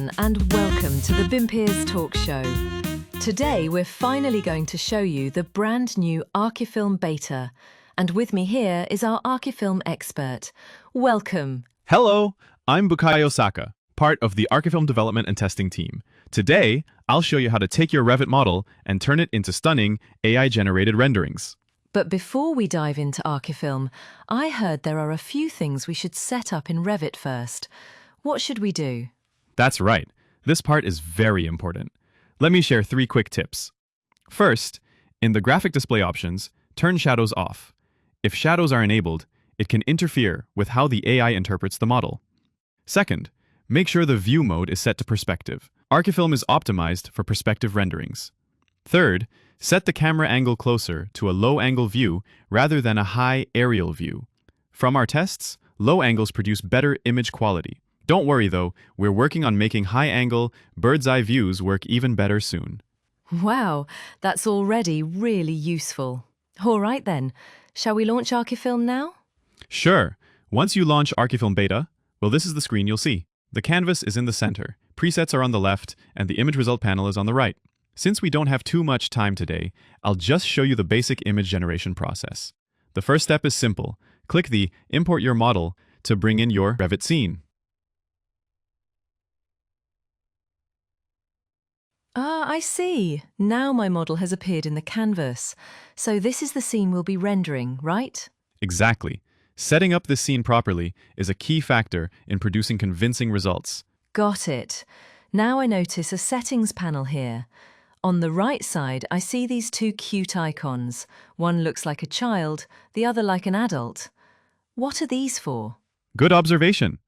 everyone, and welcome to the BIMPeers Talk Show. Today we're finally going to show you the brand new ArchiFilm beta, and with me here is our ArchiFilm expert. Welcome. Hello, I'm Bukayo Osaka, part of the ArchiFilm development and testing team. Today, I'll show you how to take your Revit model and turn it into stunning AI-generated renderings. But before we dive into ArchiFilm, I heard there are a few things we should set up in Revit first. What should we do? That's right. This part is very important. Let me share 3 quick tips. First, in the graphic display options, turn shadows off. If shadows are enabled, it can interfere with how the AI interprets the model. Second, make sure the view mode is set to perspective. ArchiFilm is optimized for perspective renderings. Third, set the camera angle closer to a low-angle view rather than a high aerial view. From our tests, low angles produce better image quality. Don't worry though, we're working on making high-angle, bird's-eye views work even better soon. Wow, that's already really useful. All right then, shall we launch ArchiFilm now? Sure. Once you launch ArchiFilm Beta, well, this is the screen you'll see. The canvas is in the center, presets are on the left, and the image result panel is on the right. Since we don't have too much time today, I'll just show you the basic image generation process. The first step is simple. Click the Import Your Model to bring in your Revit scene. I see. Now my model has appeared in the canvas. So this is the scene we'll be rendering, right? Exactly. Setting up this scene properly is a key factor in producing convincing results. Got it. Now I notice a settings panel here. On the right side, I see these 2 cute icons. One looks like a child, the other like an adult. What are these for? Good observation.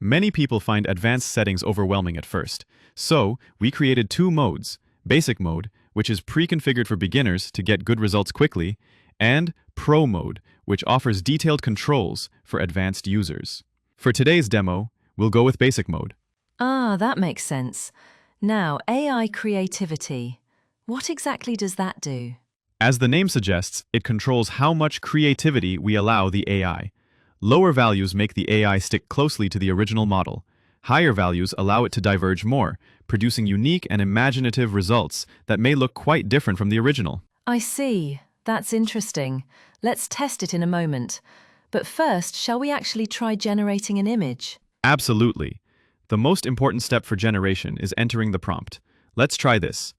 Many people find advanced settings overwhelming at first. So, we created 2 modes. Basic mode, which is pre-configured for beginners to get good results quickly, and Pro mode, which offers detailed controls for advanced users. For today's demo, we'll go with basic mode. Ah, that makes sense. Now, AI creativity. What exactly does that do? As the name suggests, it controls how much creativity we allow the AI. Lower values make the AI stick closely to the original model. Higher values allow it to diverge more, producing unique and imaginative results that may look quite different from the original. I see. That's interesting. Let's test it in a moment. But first, shall we actually try generating an image? Absolutely. The most important step for generation is entering the prompt. Let's try this.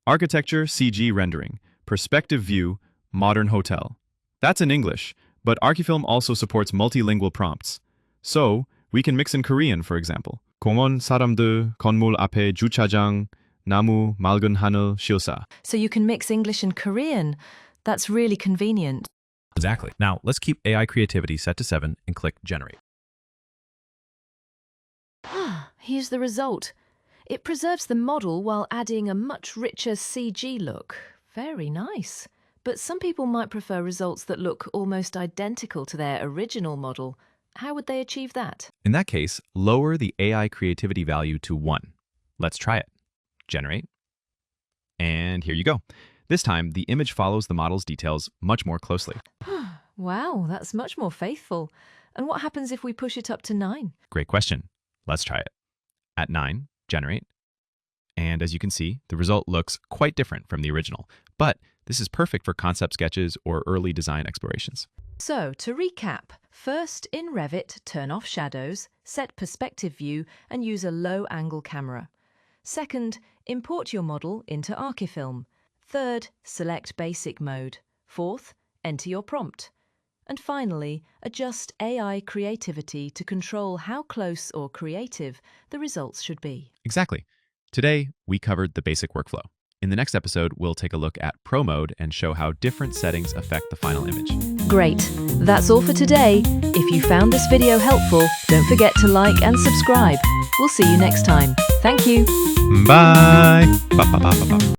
Architecture CG rendering, perspective view, modern hotel. That's in English, but ArchiFilm also supports multilingual prompts. So, we can mix in Korean, for example. 공원 사람들 건물 앞에 주차장 나무 맑은 하늘 실사. So you can mix English and Korean. That's really convenient. Exactly. Now, let's keep AI creativity set to 7 and click Generate. Here's the result. It preserves the model while adding a much richer CG look. Very nice. But some people might prefer results that look almost identical to their original model. How would they achieve that? In that case, lower the AI creativity value to 1. Let's try it. Generate. And here you go. This time, the image follows the model's details much more closely. Wow, that's much more faithful. And what happens if we push it up to 9? Great question. Let's try it. At 9, generate. And as you can see, the result looks quite different from the original. But this is perfect for concept sketches or early design explorations. So, to recap, first in Revit, turn off shadows, set perspective view, and use a low-angle camera. Second, import your model into ArchiFilm. Third, select basic mode. Fourth, enter your prompt. And finally, adjust AI creativity to control how close or creative the results should be. Exactly. Today, we covered the basic workflow. In the next episode, we'll take a look at Pro mode and show how different settings affect the final image. Great. That's all for today. If you found this video helpful, don't forget to like and subscribe. We'll see you next time. Thank you. Bye! Ba, ba, ba, ba, ba.